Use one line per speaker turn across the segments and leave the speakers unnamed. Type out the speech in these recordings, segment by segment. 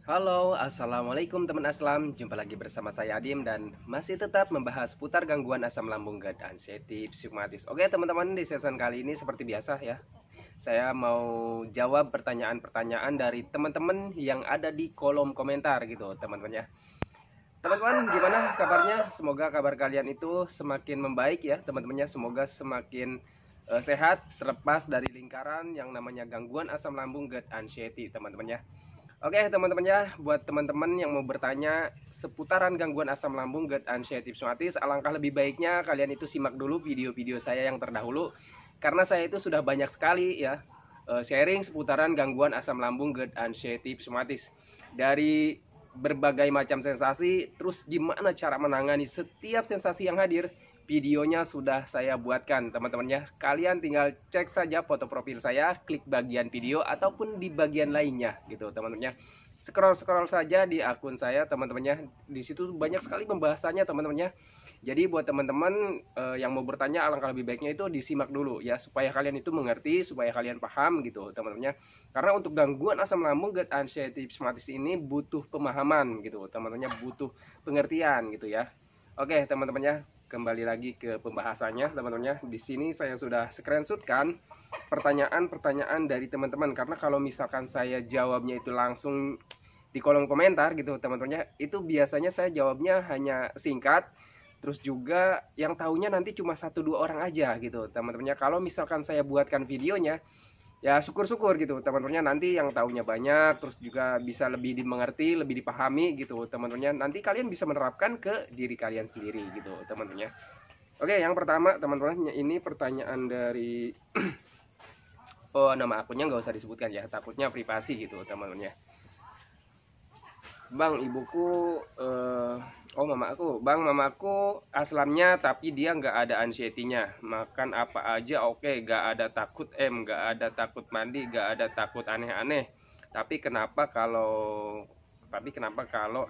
Halo, assalamualaikum teman Aslam. Jumpa lagi bersama saya Adim dan masih tetap membahas seputar gangguan asam lambung, GERD, anxiety, psikomatis. Oke teman-teman, di season kali ini seperti biasa ya, saya mau jawab pertanyaan-pertanyaan dari teman-teman yang ada di kolom komentar gitu teman-teman ya. Teman-teman gimana kabarnya? Semoga kabar kalian itu semakin membaik ya teman-temannya. Semoga semakin sehat, terlepas dari lingkaran yang namanya gangguan asam lambung, GERD, anxiety teman-teman ya. Oke teman-teman ya, buat teman-teman yang mau bertanya seputaran gangguan asam lambung, GERD, anxiety, psikomatis, alangkah lebih baiknya kalian itu simak dulu video-video saya yang terdahulu, karena saya itu sudah banyak sekali ya sharing seputaran gangguan asam lambung, GERD, anxiety, psikomatis, dari berbagai macam sensasi, terus gimana cara menangani setiap sensasi yang hadir. Videonya sudah saya buatkan teman-teman ya. Kalian tinggal cek saja foto profil saya, klik bagian video ataupun di bagian lainnya gitu teman-teman ya. Scroll saja di akun saya teman-teman ya. Di situ banyak sekali pembahasannya teman-teman ya. Jadi buat teman-teman yang mau bertanya, alangkah lebih baiknya itu disimak dulu ya, supaya kalian itu mengerti, supaya kalian paham gitu teman-teman ya. Karena untuk gangguan asam lambung, GERD, anxiety, psikomatis ini butuh pemahaman gitu teman-teman ya, butuh pengertian gitu ya. Oke teman-teman ya, kembali lagi ke pembahasannya teman-teman ya. Di sini saya sudah screenshotkan pertanyaan-pertanyaan dari teman-teman, karena kalau misalkan saya jawabnya itu langsung di kolom komentar gitu teman-teman ya, itu biasanya saya jawabnya hanya singkat, terus juga yang tahunya nanti cuma 1-2 orang aja gitu teman-teman ya. Kalau misalkan saya buatkan videonya, ya syukur-syukur gitu teman-temannya, nanti yang tahunya banyak, terus juga bisa lebih dimengerti, lebih dipahami gitu teman-temannya. Nanti kalian bisa menerapkan ke diri kalian sendiri gitu teman-temannya. Oke, yang pertama teman-teman, ini pertanyaan dari oh, nama akunnya nggak usah disebutkan ya, takutnya privasi gitu teman-temannya. Bang, ibuku oh mama aku, bang, mamaku aslamnya tapi dia nggak ada anxiety-nya, makan apa aja oke, nggak ada takut nggak ada takut mandi, nggak ada takut aneh-aneh. Tapi kenapa kalau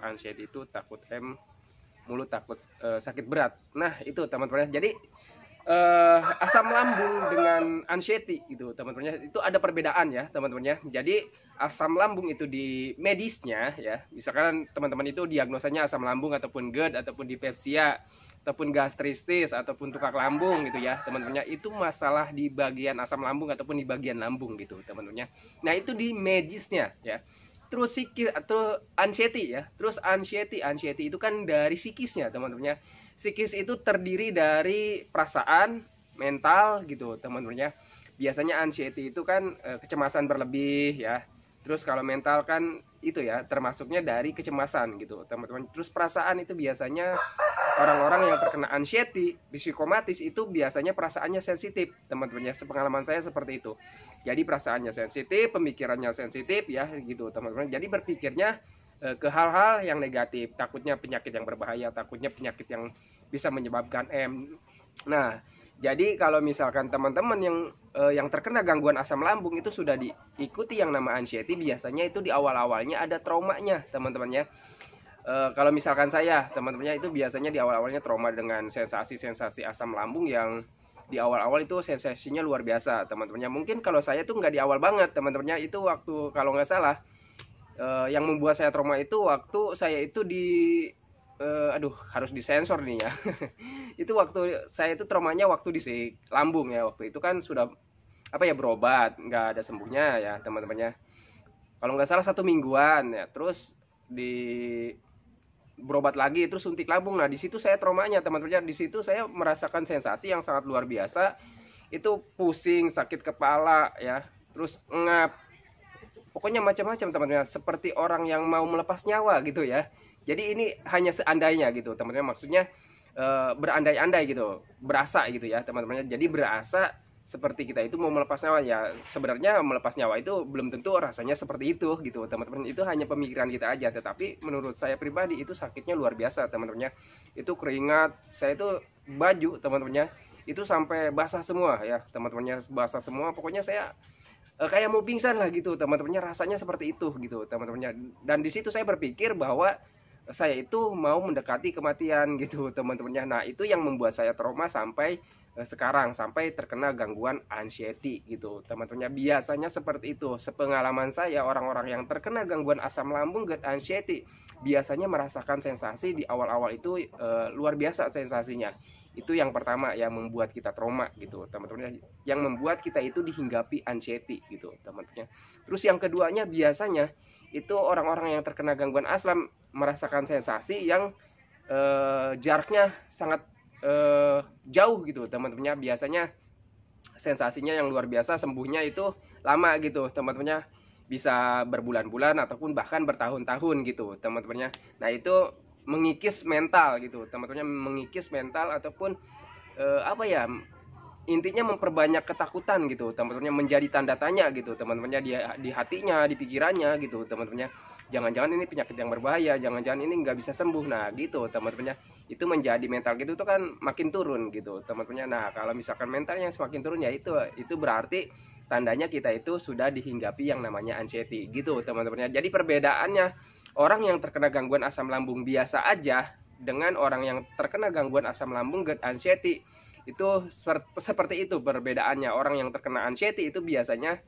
anxiety itu takut mulu, takut sakit berat. Nah itu teman-teman, jadi asam lambung dengan anxiety gitu teman-teman, itu ada perbedaan ya teman-teman ya. Jadi asam lambung itu di medisnya ya, misalkan teman-teman itu diagnosanya asam lambung ataupun GERD ataupun dispepsia ataupun gastritis ataupun tukak lambung gitu ya teman-teman, itu masalah di bagian asam lambung ataupun di bagian lambung gitu teman-teman. Nah itu di medisnya ya. Terus psikis atau anxiety ya, terus anxiety itu kan dari psikisnya teman-teman ya. Psikis itu terdiri dari perasaan, mental gitu teman-teman ya. Biasanya anxiety itu kan kecemasan berlebih ya. Terus kalau mental kan itu ya, termasuknya dari kecemasan gitu teman-teman. Terus perasaan itu biasanya orang-orang yang terkena anxiety, psikomatis itu biasanya perasaannya sensitif teman-teman ya. Sepengalaman saya seperti itu. Jadi perasaannya sensitif, pemikirannya sensitif ya gitu teman-teman. Jadi berpikirnya ke hal-hal yang negatif, takutnya penyakit yang berbahaya, takutnya penyakit yang bisa menyebabkan Nah, jadi kalau misalkan teman-teman yang terkena gangguan asam lambung itu sudah diikuti yang nama anxiety, biasanya itu di awal-awalnya ada traumanya teman-teman ya. Kalau misalkan saya teman-temannya itu biasanya di awal-awalnya trauma dengan sensasi-sensasi asam lambung yang di awal-awal itu sensasinya luar biasa teman-temannya. Mungkin kalau saya tuh nggak di awal banget teman-temannya, itu waktu kalau nggak salah yang membuat saya trauma itu waktu saya itu aduh harus disensor nih ya. Itu waktu saya itu traumanya waktu di lambung ya, waktu itu kan sudah apa ya, berobat nggak ada sembuhnya ya teman-temannya, kalau nggak salah 1 mingguan ya, terus di berobat lagi, terus suntik lambung. Nah di situ saya traumanya teman-teman, di situ saya merasakan sensasi yang sangat luar biasa, itu pusing, sakit kepala ya, terus ngap, pokoknya macam-macam teman-teman, seperti orang yang mau melepas nyawa gitu ya. Jadi ini hanya seandainya gitu teman-teman, maksudnya berandai-andai gitu, berasa gitu ya teman-teman. Jadi berasa seperti kita itu mau melepas nyawa ya, sebenarnya melepas nyawa itu belum tentu rasanya seperti itu gitu teman-teman. Itu hanya pemikiran kita aja, tetapi menurut saya pribadi itu sakitnya luar biasa teman-teman. Itu keringat saya itu, baju teman-teman itu sampai basah semua ya teman-teman, basah semua, pokoknya saya kayak mau pingsan lah gitu teman-temannya, rasanya seperti itu gitu teman-temannya. Dan di situ saya berpikir bahwa saya itu mau mendekati kematian gitu teman-temannya. Nah itu yang membuat saya trauma sampai sekarang sampai terkena gangguan anxiety gitu teman-teman. Biasanya seperti itu. Sepengalaman saya, orang-orang yang terkena gangguan asam lambung GERD anxiety biasanya merasakan sensasi di awal-awal itu luar biasa sensasinya. Itu yang pertama yang membuat kita trauma gitu teman-teman, yang membuat kita itu dihinggapi anxiety gitu teman-teman. Terus yang keduanya biasanya itu orang-orang yang terkena gangguan asam merasakan sensasi yang jaraknya sangat jauh gitu teman-teman. Biasanya sensasinya yang luar biasa, sembuhnya itu lama gitu teman-teman, bisa berbulan-bulan ataupun bahkan bertahun-tahun gitu teman-teman. Nah itu mengikis mental gitu teman-teman, mengikis mental ataupun apa ya, intinya memperbanyak ketakutan gitu teman-teman, menjadi tanda tanya gitu teman-teman di hatinya, di pikirannya gitu teman-teman. Jangan-jangan ini penyakit yang berbahaya, jangan-jangan ini nggak bisa sembuh. Nah gitu teman-teman, itu menjadi mental gitu tuh kan makin turun gitu teman-teman. Nah kalau misalkan mentalnya semakin turun ya itu berarti tandanya kita itu sudah dihinggapi yang namanya anxiety gitu teman-teman. Jadi perbedaannya orang yang terkena gangguan asam lambung biasa aja dengan orang yang terkena gangguan asam lambung GERD anxiety itu seperti itu perbedaannya. Orang yang terkena anxiety itu biasanya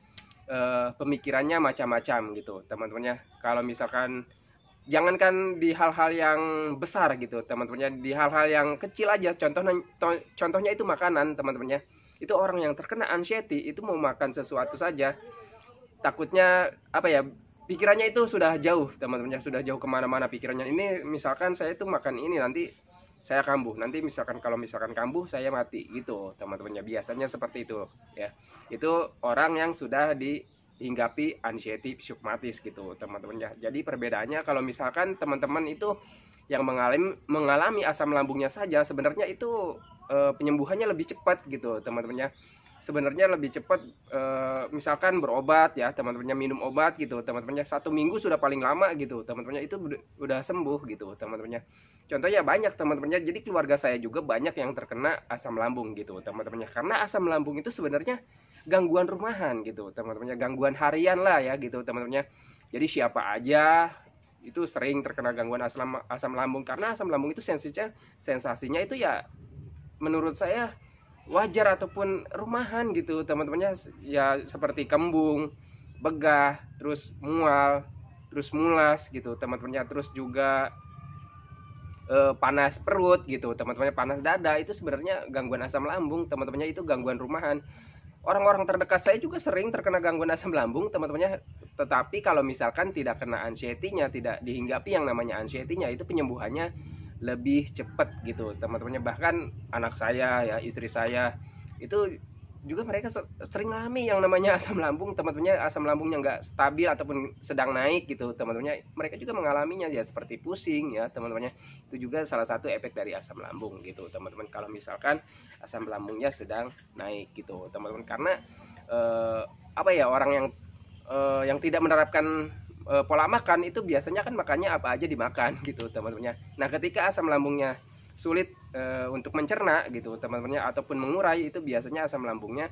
pemikirannya macam-macam gitu teman-teman. Kalau misalkan jangankan di hal-hal yang besar gitu teman-teman, di hal-hal yang kecil aja, contohnya itu makanan teman-teman. Itu orang yang terkena anxiety itu mau makan sesuatu saja takutnya apa ya, pikirannya itu sudah jauh teman-teman, sudah jauh kemana-mana pikirannya. Ini misalkan saya itu makan ini nanti saya kambuh, nanti misalkan kalau misalkan kambuh saya mati gitu teman-temannya. Biasanya seperti itu ya. Itu orang yang sudah dihinggapi anxiety psikomatis gitu teman-teman. Jadi perbedaannya kalau misalkan teman-teman itu yang mengalami asam lambungnya saja, sebenarnya itu penyembuhannya lebih cepat gitu teman-teman. Sebenarnya lebih cepat misalkan berobat ya teman-teman, minum obat gitu teman-teman, 1 minggu sudah paling lama gitu teman-teman, itu udah sembuh gitu teman-teman. Contohnya banyak teman-teman. Jadi keluarga saya juga banyak yang terkena asam lambung gitu teman-teman, karena asam lambung itu sebenarnya gangguan rumahan gitu teman-teman, gangguan harian lah ya gitu teman-teman. Jadi siapa aja itu sering terkena gangguan asam lambung, karena asam lambung itu sensasinya itu ya menurut saya wajar ataupun rumahan gitu teman-temannya, ya seperti kembung, begah, terus mual, terus mulas gitu teman-temannya, terus juga panas perut gitu teman-temannya, panas dada. Itu sebenarnya gangguan asam lambung teman-temannya, itu gangguan rumahan. Orang-orang terdekat saya juga sering terkena gangguan asam lambung teman-temannya, tetapi kalau misalkan tidak kena anxiety-nya, tidak dihinggapi yang namanya anxiety-nya, itu penyembuhannya lebih cepat gitu teman-temannya. Bahkan anak saya ya, istri saya itu juga mereka sering alami yang namanya asam lambung teman-temannya, asam lambungnya nggak stabil ataupun sedang naik gitu teman-temannya. Mereka juga mengalaminya ya, seperti pusing ya teman-temannya. Itu juga salah satu efek dari asam lambung gitu teman-teman, kalau misalkan asam lambungnya sedang naik gitu teman-teman. Karena apa ya, orang yang tidak menerapkan pola makan itu biasanya kan makannya apa aja dimakan gitu teman-teman. Nah ketika asam lambungnya sulit untuk mencerna gitu teman-teman, ataupun mengurai, itu biasanya asam lambungnya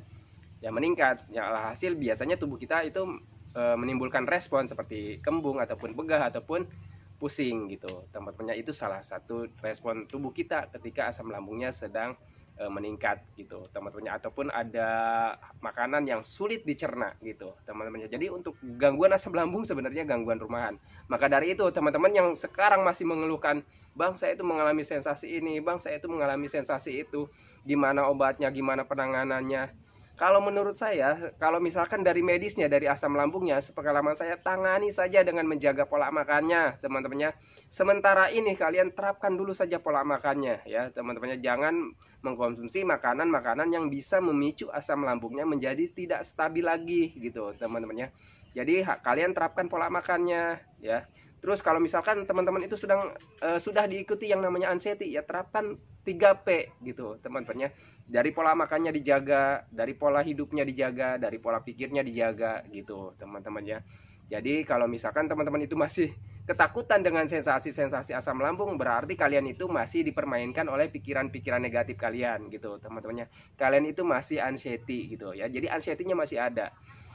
ya meningkat. Ya hasil biasanya tubuh kita itu menimbulkan respon seperti kembung ataupun begah ataupun pusing gitu teman-teman. Itu salah satu respon tubuh kita ketika asam lambungnya sedang meningkat gitu teman-teman, ataupun ada makanan yang sulit dicerna gitu teman-teman. Jadi untuk gangguan asam lambung sebenarnya gangguan rumahan. Maka dari itu teman-teman yang sekarang masih mengeluhkan, bang saya itu mengalami sensasi ini, bang saya itu mengalami sensasi itu, gimana obatnya, gimana penanganannya? Kalau menurut saya, kalau misalkan dari medisnya, dari asam lambungnya, sepengalaman saya, tangani saja dengan menjaga pola makannya teman-temannya. Sementara ini kalian terapkan dulu saja pola makannya ya teman-temannya. Jangan mengkonsumsi makanan-makanan yang bisa memicu asam lambungnya menjadi tidak stabil lagi gitu teman-temannya. Jadi kalian terapkan pola makannya ya. Terus kalau misalkan teman-teman itu sudah diikuti yang namanya anxiety, ya terapkan 3P gitu teman-temannya. Dari pola makannya dijaga, dari pola hidupnya dijaga, dari pola pikirnya dijaga gitu teman-temannya. Jadi kalau misalkan teman-teman itu masih ketakutan dengan sensasi-sensasi asam lambung, berarti kalian itu masih dipermainkan oleh pikiran-pikiran negatif kalian gitu teman-temannya. Kalian itu masih anxiety gitu ya. Jadi anxiety-nya masih ada.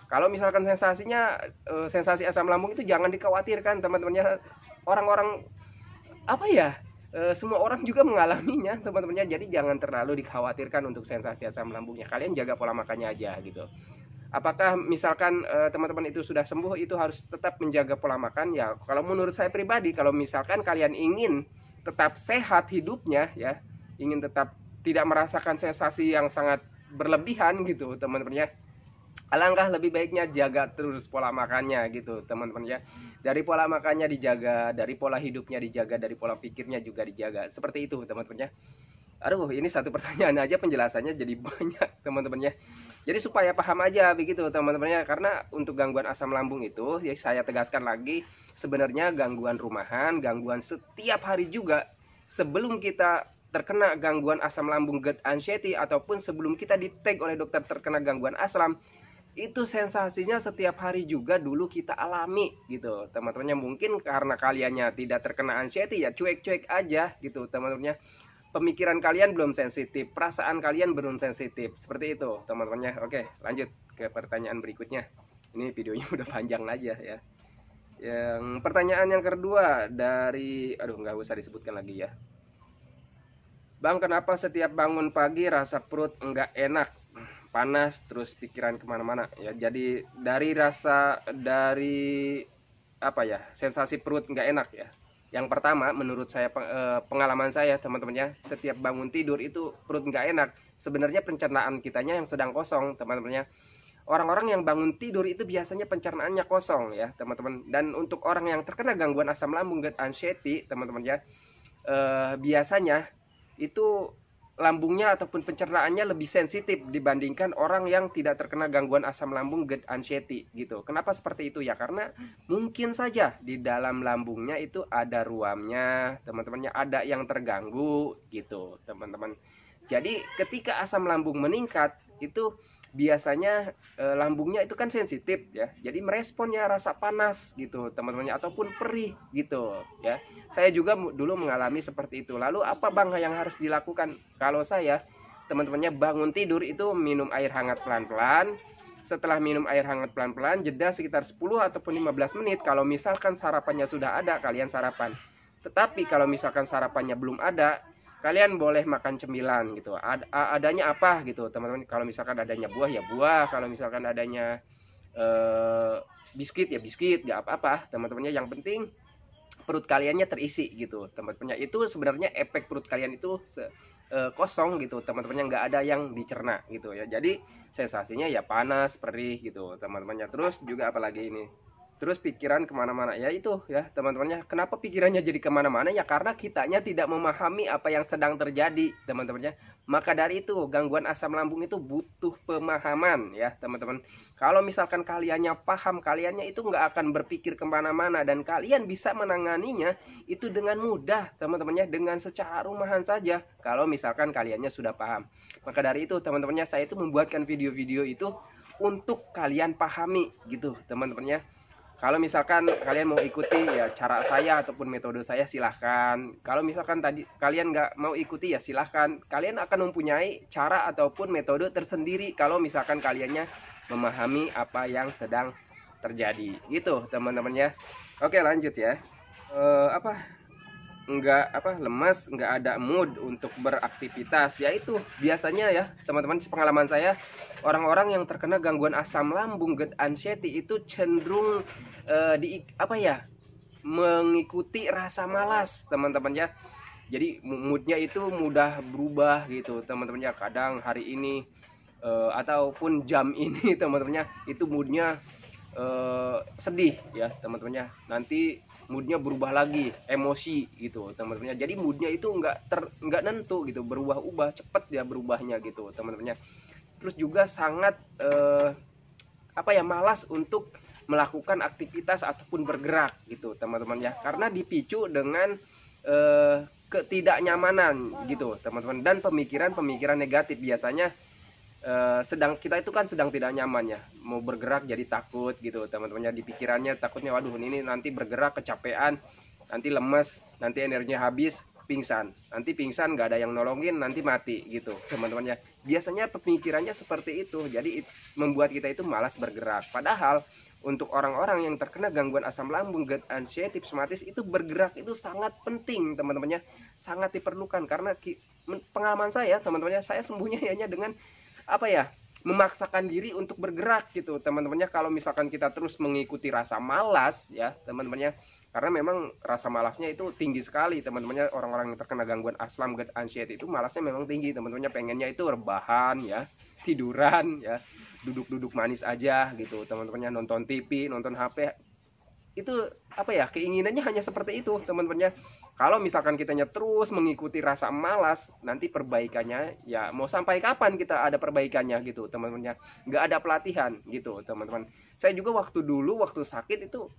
Kalau misalkan sensasi asam lambung itu jangan dikhawatirkan teman-temannya. Orang-orang apa ya, semua orang juga mengalaminya teman-temannya. Jadi jangan terlalu dikhawatirkan untuk sensasi asam lambungnya, kalian jaga pola makannya aja gitu. Apakah misalkan teman-teman itu sudah sembuh, itu harus tetap menjaga pola makan ya? Kalau menurut saya pribadi, kalau misalkan kalian ingin tetap sehat hidupnya ya, ingin tetap tidak merasakan sensasi yang sangat berlebihan gitu teman-teman ya, alangkah lebih baiknya jaga terus pola makannya gitu teman-teman ya. Dari pola makannya dijaga, dari pola hidupnya dijaga, dari pola pikirnya juga dijaga, seperti itu teman-teman ya. Aduh, ini satu pertanyaan aja penjelasannya jadi banyak teman-teman ya. Jadi supaya paham aja begitu teman-teman ya. Karena untuk gangguan asam lambung itu ya, saya tegaskan lagi, sebenarnya gangguan rumahan, gangguan setiap hari juga. Sebelum kita terkena gangguan asam lambung GERD anxiety, ataupun sebelum kita di tag oleh dokter terkena gangguan asam, itu sensasinya setiap hari juga dulu kita alami gitu teman-temannya. Mungkin karena kaliannya tidak terkena anxiety ya cuek-cuek aja gitu teman-temannya, pemikiran kalian belum sensitif, perasaan kalian belum sensitif, seperti itu teman-temannya. Oke, lanjut ke pertanyaan berikutnya. Ini videonya udah panjang aja ya. Yang pertanyaan yang kedua dari, aduh nggak usah disebutkan lagi ya. Bang, kenapa setiap bangun pagi rasa perut nggak enak, panas, terus pikiran kemana-mana ya? Jadi dari apa ya, sensasi perut nggak enak ya. Yang pertama, menurut saya, pengalaman saya teman-teman ya, setiap bangun tidur itu perut nggak enak. Sebenarnya pencernaan kitanya yang sedang kosong teman-teman ya. Orang-orang yang bangun tidur itu biasanya pencernaannya kosong ya teman-teman. Dan untuk orang yang terkena gangguan asam lambung GERD anxiety teman-teman ya, biasanya itu lambungnya ataupun pencernaannya lebih sensitif dibandingkan orang yang tidak terkena gangguan asam lambung GERD anxiety gitu. Kenapa seperti itu ya? Karena mungkin saja di dalam lambungnya itu ada ruamnya, teman-temannya ada yang terganggu gitu, teman-teman. Jadi ketika asam lambung meningkat itu biasanya lambungnya itu kan sensitif ya, jadi meresponnya rasa panas gitu teman-temannya, ataupun perih gitu ya. Saya juga dulu mengalami seperti itu. Lalu apa bang yang harus dilakukan? Kalau saya teman-temannya bangun tidur itu minum air hangat pelan-pelan. Setelah minum air hangat pelan-pelan, jeda sekitar 10 ataupun 15 menit. Kalau misalkan sarapannya sudah ada, kalian sarapan. Tetapi kalau misalkan sarapannya belum ada, kalian boleh makan cemilan gitu. Adanya apa gitu teman-teman? Kalau misalkan adanya buah ya buah, kalau misalkan adanya biskuit ya biskuit, nggak apa-apa teman-temannya. Yang penting perut kaliannya terisi gitu teman-temannya. Itu sebenarnya efek perut kalian itu kosong gitu teman-temannya, nggak ada yang dicerna gitu ya. Jadi sensasinya ya panas, perih gitu teman-temannya. Terus juga apalagi ini, terus pikiran kemana-mana ya itu ya teman-temannya. Kenapa pikirannya jadi kemana-mana ya? Karena kitanya tidak memahami apa yang sedang terjadi teman-temannya. Maka dari itu gangguan asam lambung itu butuh pemahaman ya teman-teman. Kalau misalkan kaliannya paham, kaliannya itu nggak akan berpikir kemana-mana, dan kalian bisa menanganinya itu dengan mudah teman-temannya, dengan secara rumahan saja kalau misalkan kaliannya sudah paham. Maka dari itu teman-temannya, saya itu membuatkan video-video itu untuk kalian pahami gitu teman-temannya. Kalau misalkan kalian mau ikuti ya cara saya ataupun metode saya, silahkan. Kalau misalkan tadi kalian nggak mau ikuti ya silahkan. Kalian akan mempunyai cara ataupun metode tersendiri kalau misalkan kaliannya memahami apa yang sedang terjadi gitu teman-teman ya. Oke, lanjut ya. Lemas, nggak ada mood untuk beraktivitas, yaitu biasanya ya teman-teman, pengalaman saya, orang-orang yang terkena gangguan asam lambung GERD anxiety itu cenderung mengikuti rasa malas teman-teman ya. Jadi moodnya itu mudah berubah gitu teman-teman ya. Kadang hari ini ataupun jam ini teman-temannya itu moodnya sedih ya teman-temannya, nanti moodnya berubah lagi, emosi gitu teman-temannya. Jadi moodnya itu nggak nentu gitu, berubah-ubah cepet ya berubahnya gitu teman-temannya. Terus juga sangat malas untuk melakukan aktivitas ataupun bergerak gitu teman-teman ya, karena dipicu dengan ketidaknyamanan gitu teman-teman, dan pemikiran negatif. Biasanya kita itu kan sedang tidak nyaman ya, mau bergerak jadi takut gitu teman-temannya. Di pikirannya takutnya, waduh ini nanti bergerak kecapean, nanti lemes, nanti energinya habis, pingsan, nanti pingsan nggak ada yang nolongin, nanti mati gitu teman-temannya. Biasanya pemikirannya seperti itu, jadi membuat kita itu malas bergerak. Padahal untuk orang-orang yang terkena gangguan asam lambung, GERD, anxiety, psoriasis, itu bergerak itu sangat penting teman-temannya, sangat diperlukan. Karena pengalaman saya teman-temannya, saya sembuhnya hanya dengan apa ya, memaksakan diri untuk bergerak gitu teman-temannya. Kalau misalkan kita terus mengikuti rasa malas ya teman-temannya, karena memang rasa malasnya itu tinggi sekali teman-temannya. Orang-orang yang terkena gangguan asam, GERD, anxiety itu malasnya memang tinggi teman-temannya, pengennya itu rebahan ya, tiduran ya, duduk-duduk manis aja gitu teman-temannya, nonton TV, nonton HP. Itu apa ya, keinginannya hanya seperti itu teman-temannya. Kalau misalkan kitanya terus mengikuti rasa malas, nanti perbaikannya ya mau sampai kapan kita ada perbaikannya gitu teman-temannya, nggak ada pelatihan gitu teman-teman. Saya juga waktu dulu waktu sakit itu,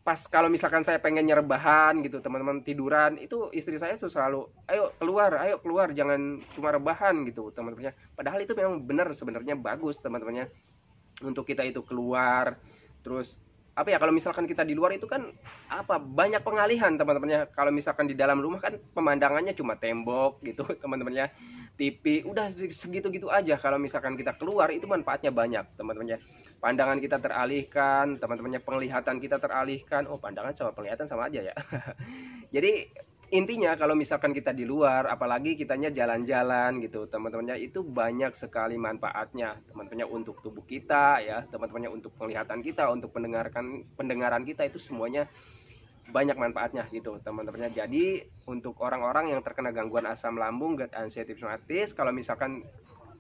pas kalau misalkan saya pengen rebahan gitu teman-teman, tiduran, itu istri saya tuh selalu ayo keluar, jangan cuma rebahan gitu teman-temannya. Padahal itu memang benar sebenarnya, bagus teman-temannya untuk kita itu keluar. Terus apa ya, kalau misalkan kita di luar itu kan apa, banyak pengalihan teman-temannya. Kalau misalkan di dalam rumah kan pemandangannya cuma tembok gitu teman-temannya, TV, udah segitu-gitu aja. Kalau misalkan kita keluar itu manfaatnya banyak teman-temannya, pandangan kita teralihkan teman-temannya, penglihatan kita teralihkan. Oh, pandangan sama penglihatan sama aja ya. Jadi intinya kalau misalkan kita di luar, apalagi kitanya jalan-jalan gitu teman-temannya, itu banyak sekali manfaatnya teman-temannya, untuk tubuh kita ya teman-temannya, untuk penglihatan kita, untuk pendengaran kita, itu semuanya banyak manfaatnya gitu teman-temannya. Jadi untuk orang-orang yang terkena gangguan asam lambung, GERD, anxiety, psoriasis, kalau misalkan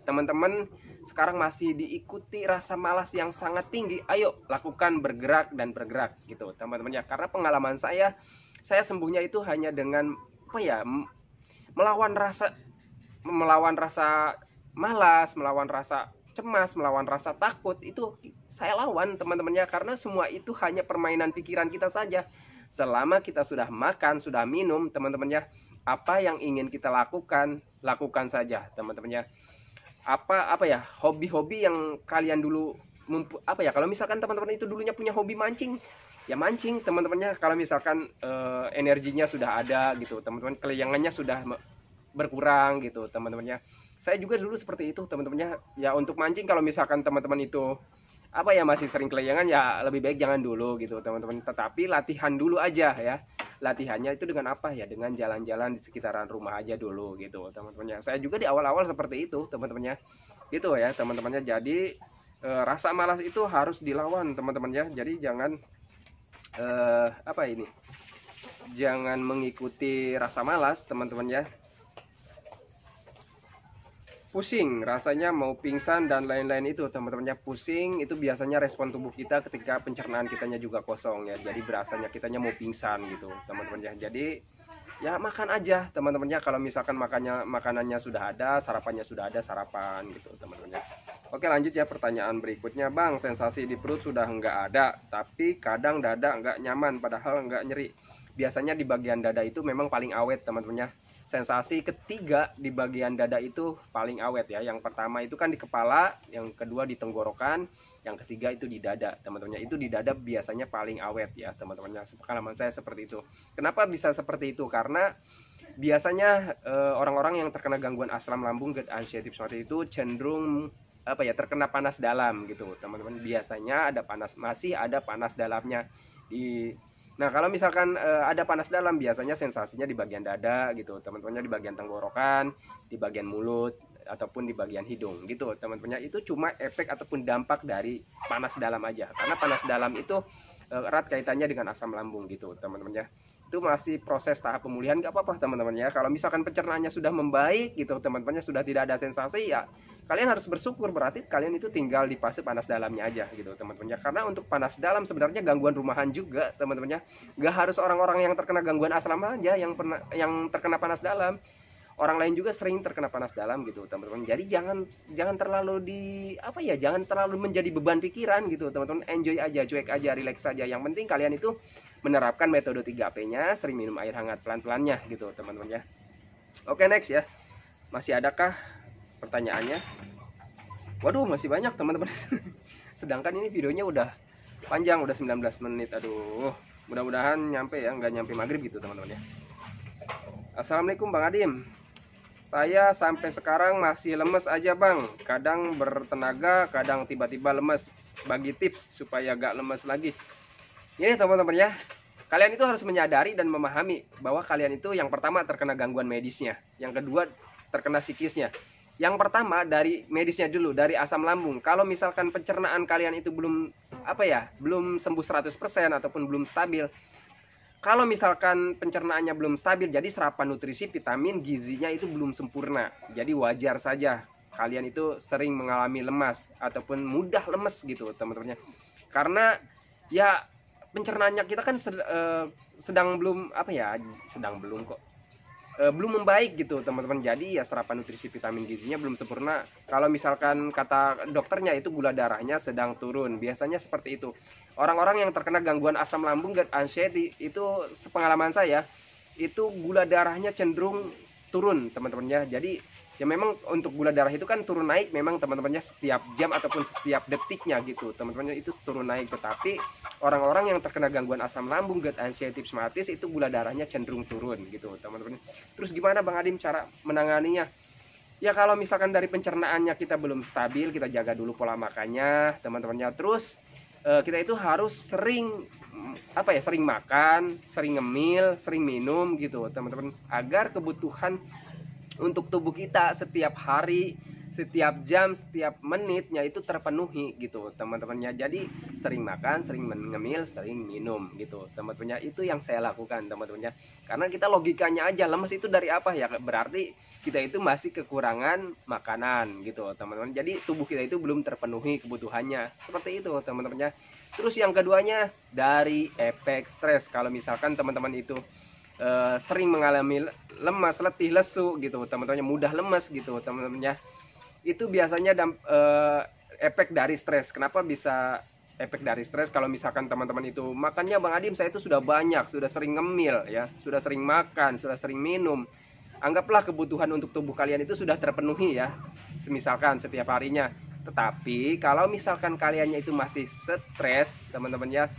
teman-teman sekarang masih diikuti rasa malas yang sangat tinggi, ayo lakukan bergerak dan bergerak gitu teman-temannya. Karena pengalaman saya sembuhnya itu hanya dengan apa ya, melawan rasa malas, melawan rasa cemas, melawan rasa takut. Itu saya lawan teman-temannya, karena semua itu hanya permainan pikiran kita saja. Selama kita sudah makan, sudah minum teman-temannya, apa yang ingin kita lakukan saja teman-temannya. Apa ya, hobi-hobi yang kalian dulu apa ya, kalau misalkan teman-teman itu dulunya punya hobi mancing, ya mancing teman-temannya. Kalau misalkan energinya sudah ada gitu teman-teman, kelayangannya sudah berkurang gitu teman-temannya. Saya juga dulu seperti itu teman-temannya ya. Untuk mancing, kalau misalkan teman-teman itu apa ya, masih sering kelayangan, ya lebih baik jangan dulu gitu teman-teman. Tetapi latihan dulu aja ya. Latihannya itu dengan apa ya, dengan jalan-jalan di sekitaran rumah aja dulu gitu teman-temannya. Saya juga di awal-awal seperti itu teman-temannya gitu ya teman-temannya. Jadi rasa malas itu harus dilawan teman-temannya. Jadi jangan apa ini, jangan mengikuti rasa malas teman-temannya. Pusing, rasanya mau pingsan dan lain-lain itu teman-temannya. Pusing itu biasanya respon tubuh kita ketika pencernaan kitanya juga kosong ya. Jadi berasanya kitanya mau pingsan gitu teman-temannya. Jadi ya makan aja teman-temannya. Kalau misalkan makanannya sudah ada, sarapannya sudah ada, sarapan gitu teman-temannya. Oke, lanjut ya pertanyaan berikutnya. Bang, sensasi di perut sudah nggak ada, tapi kadang dada nggak nyaman padahal nggak nyeri. Biasanya di bagian dada itu memang paling awet teman-temannya. Sensasi ketiga di bagian dada itu paling awet ya. Yang pertama itu kan di kepala, yang kedua di tenggorokan, yang ketiga itu di dada teman-temannya. Itu di dada biasanya paling awet ya teman-temannya. Pengalaman saya seperti itu. Kenapa bisa seperti itu? Karena biasanya orang-orang yang terkena gangguan asam lambung, GERD, anxiety, psoriasis itu cenderung apa ya, terkena panas dalam gitu teman-teman. Biasanya ada panas, masih ada panas dalamnya di. Nah, kalau misalkan ada panas dalam, biasanya sensasinya di bagian dada gitu teman-temannya, di bagian tenggorokan, di bagian mulut, ataupun di bagian hidung gitu teman-temannya. Itu cuma efek ataupun dampak dari panas dalam aja, karena panas dalam itu erat kaitannya dengan asam lambung gitu teman-temannya. Itu masih proses tahap pemulihan, nggak apa-apa teman-temannya. Kalau misalkan pencernaannya sudah membaik gitu teman-temannya, sudah tidak ada sensasi, ya kalian harus bersyukur, berarti kalian itu tinggal di fase panas dalamnya aja gitu teman-temannya. Karena untuk panas dalam sebenarnya gangguan rumahan juga teman-temannya, nggak harus orang-orang yang terkena gangguan asam aja yang terkena panas dalam. Orang lain juga sering terkena panas dalam gitu teman-teman. Jadi jangan terlalu jangan terlalu menjadi beban pikiran gitu teman-teman. Enjoy aja, cuek aja, relax aja. Yang penting kalian itu menerapkan metode 3P-nya, sering minum air hangat pelan-pelannya gitu teman-teman ya. Oke, next ya. Masih adakah pertanyaannya? Waduh, masih banyak teman-teman. Sedangkan ini videonya udah panjang, udah 19 menit. Aduh, mudah-mudahan nyampe ya, nggak nyampe maghrib gitu teman-teman ya. Assalamualaikum Bang Adim. Saya sampai sekarang masih lemes aja Bang. Kadang bertenaga, kadang tiba-tiba lemes. bagi tips supaya gak lemes lagi. Ini teman-teman ya, kalian itu harus menyadari dan memahami bahwa kalian itu yang pertama terkena gangguan medisnya, yang kedua terkena psikisnya. Yang pertama dari medisnya dulu, dari asam lambung. Kalau misalkan pencernaan kalian itu belum belum sembuh 100% ataupun belum stabil. Kalau misalkan pencernaannya belum stabil, jadi serapan nutrisi, vitamin, gizinya itu belum sempurna. Jadi wajar saja kalian itu sering mengalami lemas ataupun mudah lemes gitu teman-temannya. Karena ya pencernaannya kita kan sedang belum belum membaik gitu teman-teman. Jadi ya serapan nutrisi, vitamin, gizinya belum sempurna. Kalau misalkan kata dokternya itu gula darahnya sedang turun, biasanya seperti itu. Orang-orang yang terkena gangguan asam lambung dan anxiety itu sepengalaman saya itu gula darahnya cenderung turun teman-temannya. Jadi ya memang untuk gula darah itu kan turun naik memang teman-temannya setiap jam ataupun setiap detiknya gitu teman-temannya, itu turun naik. Tetapi orang-orang yang terkena gangguan asam lambung, GERD, anxiety, psoriasis itu gula darahnya cenderung turun gitu teman-teman. Terus gimana Bang Adim cara menanganinya? Ya kalau misalkan dari pencernaannya kita belum stabil, kita jaga dulu pola makannya teman-temannya. Terus kita itu harus sering sering makan, sering ngemil, sering minum gitu teman-teman, agar kebutuhan untuk tubuh kita setiap hari, setiap jam, setiap menitnya itu terpenuhi gitu teman-temannya. Jadi sering makan, sering ngemil, sering minum gitu teman-temannya. Itu yang saya lakukan teman-temannya. Karena kita logikanya aja, lemes itu dari apa ya? Berarti kita itu masih kekurangan makanan gitu teman-teman. Jadi tubuh kita itu belum terpenuhi kebutuhannya. Seperti itu teman-temannya. Terus yang keduanya dari efek stres. Kalau misalkan teman-teman itu sering mengalami lemas, letih, lesu gitu teman-temannya, mudah lemas gitu teman-temannya, itu biasanya efek dari stres. Kenapa bisa efek dari stres? Kalau misalkan teman-teman itu makannya, Bang Adim saya itu sudah banyak, sudah sering ngemil ya, sudah sering makan, sudah sering minum, anggaplah kebutuhan untuk tubuh kalian itu sudah terpenuhi ya, misalkan setiap harinya. Tetapi kalau misalkan kaliannya itu masih stres teman-teman ya,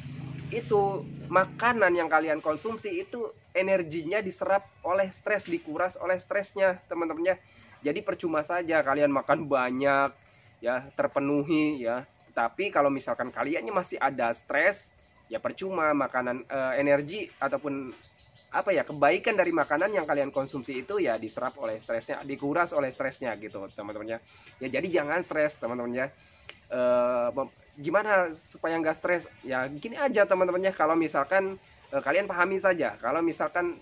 itu makanan yang kalian konsumsi itu energinya diserap oleh stres, dikuras oleh stresnya teman-temannya. Jadi percuma saja kalian makan banyak ya, terpenuhi ya, tapi kalau misalkan kaliannya masih ada stres, ya percuma makanan, energi ataupun kebaikan dari makanan yang kalian konsumsi itu ya diserap oleh stresnya, dikuras oleh stresnya gitu teman-temannya. Ya jadi jangan stres teman-temannya. Gimana supaya nggak stres? Ya gini aja teman-temannya, kalau misalkan kalian pahami saja, kalau misalkan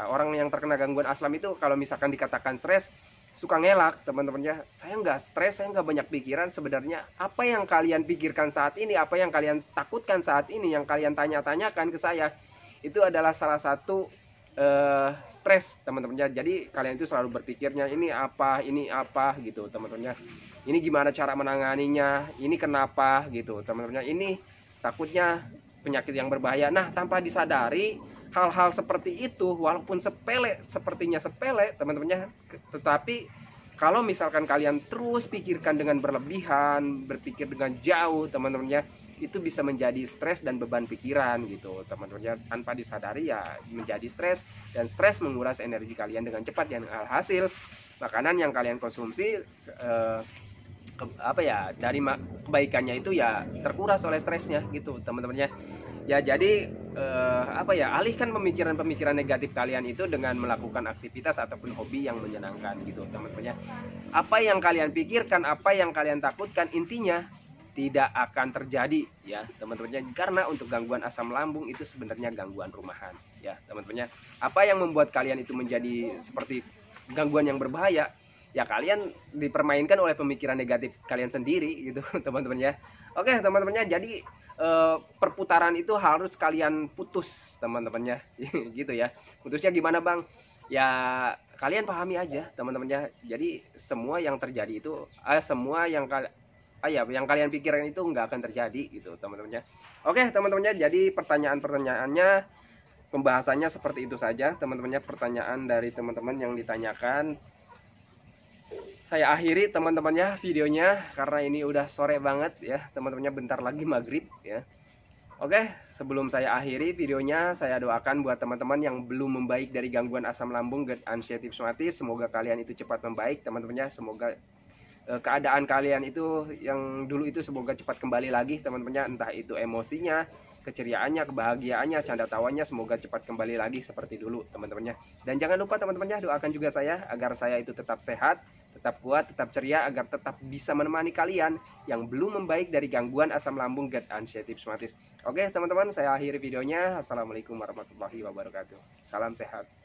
orang yang terkena gangguan asam itu kalau misalkan dikatakan stres, suka ngelak teman-temannya. Saya nggak stres, saya nggak banyak pikiran. Sebenarnya apa yang kalian pikirkan saat ini, apa yang kalian takutkan saat ini, yang kalian tanya-tanyakan ke saya, itu adalah salah satu stres teman-temannya. Jadi kalian itu selalu berpikirnya ini apa gitu teman-temannya, ini gimana cara menanganinya, ini kenapa gitu teman-temannya, ini takutnya penyakit yang berbahaya. Nah tanpa disadari hal-hal seperti itu, walaupun sepertinya sepele teman-temannya, tetapi kalau misalkan kalian terus pikirkan dengan berlebihan, berpikir dengan jauh teman-temannya, itu bisa menjadi stres dan beban pikiran gitu teman-temannya. Tanpa disadari ya menjadi stres, dan stres menguras energi kalian dengan cepat, yang alhasil makanan yang kalian konsumsi dari kebaikannya itu ya terkuras oleh stresnya gitu teman-temannya. Ya jadi alihkan pemikiran-pemikiran negatif kalian itu dengan melakukan aktivitas ataupun hobi yang menyenangkan gitu teman-temannya. Apa yang kalian pikirkan, apa yang kalian takutkan, intinya tidak akan terjadi ya teman-temannya. Karena untuk gangguan asam lambung itu sebenarnya gangguan rumahan ya teman-temannya. Apa yang membuat kalian itu menjadi seperti gangguan yang berbahaya, ya kalian dipermainkan oleh pemikiran negatif kalian sendiri gitu teman-teman ya. Oke teman-temannya, jadi perputaran itu harus kalian putus teman-temannya gitu ya. Putusnya gimana Bang? Ya kalian pahami aja teman-temannya. Jadi semua yang terjadi itu semua yang kalian pikirkan itu nggak akan terjadi gitu teman-temannya. Oke teman-temannya, jadi pertanyaan-pertanyaannya, pembahasannya seperti itu saja teman-temannya. Pertanyaan dari teman-teman yang ditanyakan saya akhiri teman-temannya videonya, karena ini udah sore banget ya teman-temannya, bentar lagi maghrib ya. Oke, sebelum saya akhiri videonya, saya doakan buat teman-teman yang belum membaik dari gangguan asam lambung, GERD, anxiety, psoriasis, semoga kalian itu cepat membaik teman-temannya. Semoga keadaan kalian itu yang dulu itu semoga cepat kembali lagi teman-temannya, entah itu emosinya, keceriaannya, kebahagiaannya, canda tawanya semoga cepat kembali lagi seperti dulu teman-temannya. Dan jangan lupa teman-temannya, doakan juga saya agar saya itu tetap sehat, tetap kuat, tetap ceria, agar tetap bisa menemani kalian yang belum membaik dari gangguan asam lambung GERD anxiety psoriasis. Oke teman-teman, saya akhiri videonya. Assalamualaikum warahmatullahi wabarakatuh. Salam sehat.